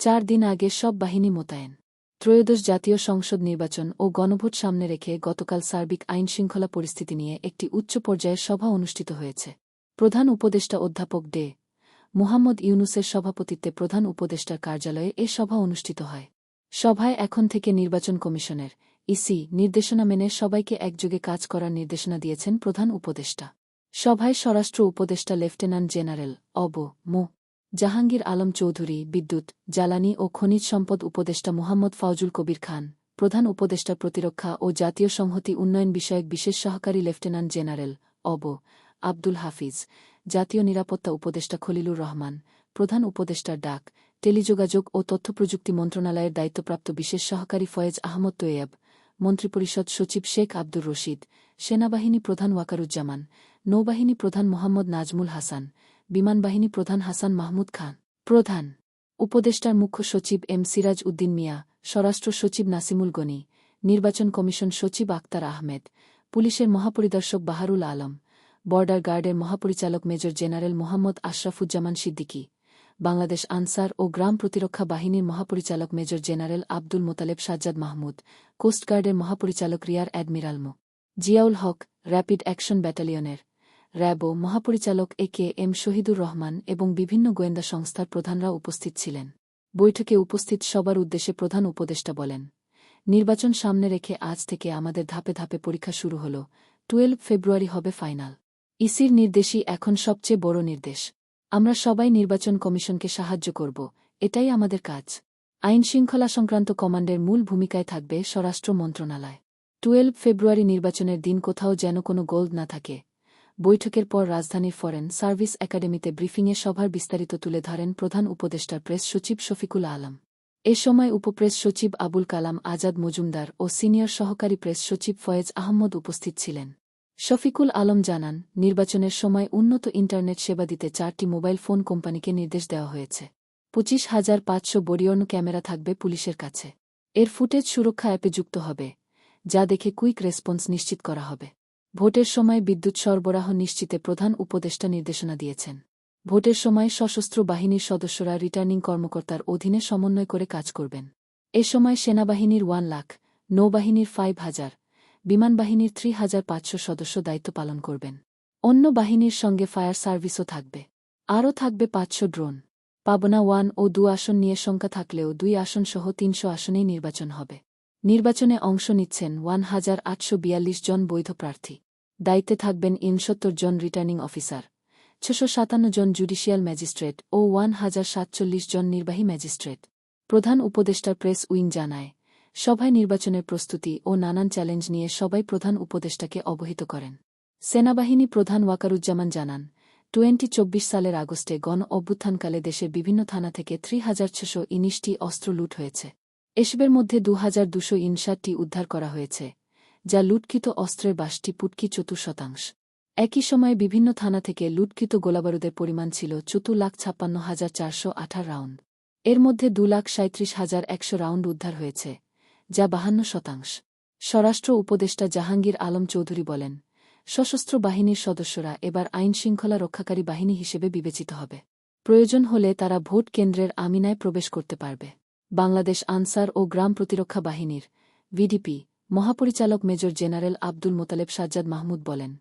4 দিন আগে সব বাহিনী মোতায়েন। ত্রয়োদশ জাতীয় সংসদ নির্বাচন ও গণভোট সামনে রেখে গতকাল সার্বিক আইনশৃঙ্খলা পরিস্থিতি নিয়ে একটি উচ্চ পর্যায়ের সভা অনুষ্ঠিত হয়েছে। প্রধান উপদেষ্টা অধ্যাপক ডে. মুহাম্মদ ইউনূসের সভাপতিত্বে প্রধান উপদেষ্টার কার্যালয়ে এ সভা অনুষ্ঠিত হয়। সভায় এখন থেকে নির্বাচন কমিশনের ইসি নির্দেশনা মেনে সবাইকে একযোগে কাজ করার নির্দেশনা দিয়েছেন প্রধান উপদেষ্টা। সভায় স্বরাষ্ট্র উপদেষ্টা লেফটেন্যান্ট জেনারেল অব. মো. জাহাঙ্গীর আলম চৌধুরী, বিদ্যুৎ, জ্বালানি ও খনিজ সম্পদ উপদেষ্টা মুহাম্মদ ফাউজুল কবির খান, প্রধান উপদেষ্টা প্রতিরক্ষা ও জাতীয় সংহতি উন্নয়ন বিষয়ক বিশেষ সহকারী লেফটেন্যান্ট জেনারেল অব. আব্দুল হাফিজ, জাতীয় নিরাপত্তা উপদেষ্টা খলিলুর রহমান, প্রধান উপদেষ্টার ডাক, টেলিযোগাযোগ ও তথ্যপ্রযুক্তি মন্ত্রণালয়ের দায়িত্বপ্রাপ্ত বিশেষ সহকারী ফয়েজ আহমদ তৈয়ব, মন্ত্রিপরিষদ সচিব শেখ আব্দুর রশিদ, সেনাবাহিনী প্রধান ওয়াকারুজ্জামান, নৌবাহিনী প্রধান মোহাম্মদ নাজমুল হাসান, বিমানবাহিনী প্রধান হাসান মাহমুদ খান, প্রধান উপদেষ্টার মুখ্য সচিব এম সিরাজ উদ্দিন মিয়া, স্বরাষ্ট্র সচিব নাসিমুল গনি, নির্বাচন কমিশন সচিব আক্তার আহমেদ, পুলিশের মহাপরিদর্শক বাহারুল আলম, বর্ডার গার্ডের মহাপরিচালক মেজর জেনারেল মোহাম্মদ আশরাফুজ্জামান সিদ্দিকী, বাংলাদেশ আনসার ও গ্রাম প্রতিরক্ষা বাহিনীর মহাপরিচালক মেজর জেনারেল আব্দুল মোতালেব সাজ্জাদ মাহমুদ, কোস্টগার্ডের মহাপরিচালক রিয়ার অ্যাডমিরাল মো. জিয়াউল হক, র্যাপিড অ্যাকশন ব্যাটালিয়নের র্যাবও মহাপরিচালক A K M Shahidur Rahman এবং বিভিন্ন গোয়েন্দা সংস্থার প্রধানরা উপস্থিত ছিলেন। বৈঠকে উপস্থিত সবার উদ্দেশ্যে প্রধান উপদেষ্টা বলেন, নির্বাচন সামনে রেখে আজ থেকে আমাদের ধাপে ধাপে পরীক্ষা শুরু হল। 12 ফেব্রুয়ারি হবে ফাইনাল। ইসির নির্দেশই এখন সবচেয়ে বড় নির্দেশ। আমরা সবাই নির্বাচন কমিশনকে সাহায্য করব, এটাই আমাদের কাজ। আইনশৃঙ্খলা সংক্রান্ত কমান্ডের মূল ভূমিকায় থাকবে স্বরাষ্ট্র মন্ত্রণালয়। 12 ফেব্রুয়ারি নির্বাচনের দিন কোথাও যেন কোনো গোলদ না থাকে। বৈঠকের পর রাজধানীর ফরেন সার্ভিস একাডেমিতে ব্রিফিংয়ে সভার বিস্তারিত তুলে ধরেন প্রধান উপদেষ্টার প্রেস সচিব শফিকুল আলম। এ সময় উপপ্রেস সচিব আবুল কালাম আজাদ মজুমদার ও সিনিয়র সহকারী প্রেস সচিব ফয়েজ আহমদ উপস্থিত ছিলেন। শফিকুল আলম জানান, নির্বাচনের সময় উন্নত ইন্টারনেট সেবা দিতে 4টি মোবাইল ফোন কোম্পানিকে নির্দেশ দেওয়া হয়েছে। 25,500 বডিওর্ন ক্যামেরা থাকবে পুলিশের কাছে। এর ফুটেজ সুরক্ষা অ্যাপে যুক্ত হবে, যা দেখে কুইক রেসপন্স নিশ্চিত করা হবে। ভোটের সময় বিদ্যুৎ সরবরাহ নিশ্চিতে প্রধান উপদেষ্টা নির্দেশনা দিয়েছেন। ভোটের সময় সশস্ত্র বাহিনীর সদস্যরা রিটার্নিং কর্মকর্তার অধীনে সমন্বয় করে কাজ করবেন। এ সময় সেনাবাহিনীর 1 লাখ, নৌবাহিনীর 5,000, বিমানবাহিনীর 3,500 সদস্য দায়িত্ব পালন করবেন। অন্য বাহিনীর সঙ্গে ফায়ার সার্ভিসও থাকবে। আরও থাকবে 500 ড্রোন। পাবনা 1 ও 2 আসন নিয়ে শঙ্কা থাকলেও 2 আসনসহ 300 আসনেই নির্বাচন হবে। নির্বাচনে অংশ নিচ্ছেন 1,842 জন বৈধ প্রার্থী। দায়িত্বে থাকবেন 69 জন রিটার্নিং অফিসার, 657 জন জুডিশিয়াল ম্যাজিস্ট্রেট ও 1,047 জন নির্বাহী ম্যাজিস্ট্রেট। প্রধান উপদেষ্টার প্রেস উইং জানায়, সভায় নির্বাচনের প্রস্তুতি ও নানান চ্যালেঞ্জ নিয়ে সবাই প্রধান উপদেষ্টাকে অবহিত করেন। সেনাবাহিনী প্রধান ওয়াকারুজ্জামান জানান, 2024 সালের আগস্টে গণ অভ্যুত্থানকালে দেশের বিভিন্ন থানা থেকে 3,619টি অস্ত্র লুট হয়েছে। এসবের মধ্যে 2,259টি উদ্ধার করা হয়েছে, যা লুটকৃত অস্ত্রের 62 শতাংশ। একই সময়ে বিভিন্ন থানা থেকে লুটকৃত গোলাবারুদের পরিমাণ ছিল 4,56,418 রাউন্ড। এর মধ্যে 2,37,100 রাউন্ড উদ্ধার হয়েছে, যা 52 শতাংশ। স্বরাষ্ট্র উপদেষ্টা জাহাঙ্গীর আলম চৌধুরী বলেন, সশস্ত্র বাহিনীর সদস্যরা এবার আইনশৃঙ্খলা রক্ষাকারী বাহিনী হিসেবে বিবেচিত হবে। প্রয়োজন হলে তারা ভোট কেন্দ্রের আমিনায় প্রবেশ করতে পারবে। বাংলাদেশ আনসার ও গ্রাম প্রতিরক্ষা বাহিনীর ভিডিপি মহাপরিচালক মেজর জেনারেল আব্দুল মোতালেব সাজ্জাদ মাহমুদ বলেন,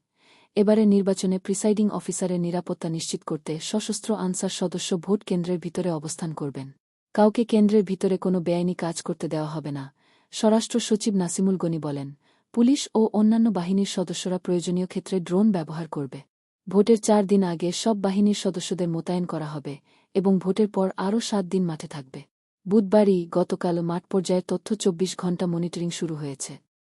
এবারের নির্বাচনে প্রিসাইডিং অফিসারের নিরাপত্তা নিশ্চিত করতে সশস্ত্র আনসার সদস্য ভোট কেন্দ্রের ভিতরে অবস্থান করবেন। কাউকে কেন্দ্রের ভিতরে কোনো বেআইনি কাজ করতে দেওয়া হবে না। স্বরাষ্ট্র সচিব নাসিমুল গনি বলেন, পুলিশ ও অন্যান্য বাহিনীর সদস্যরা প্রয়োজনীয় ক্ষেত্রে ড্রোন ব্যবহার করবে। ভোটের 4 দিন আগে সব বাহিনীর সদস্যদের মোতায়েন করা হবে এবং ভোটের পর আরও 7 দিন মাঠে থাকবে। বুধবারই গতকাল মাঠ পর্যায়ের তথ্য 24 ঘণ্টা মনিটরিং শুরু হয়েছে।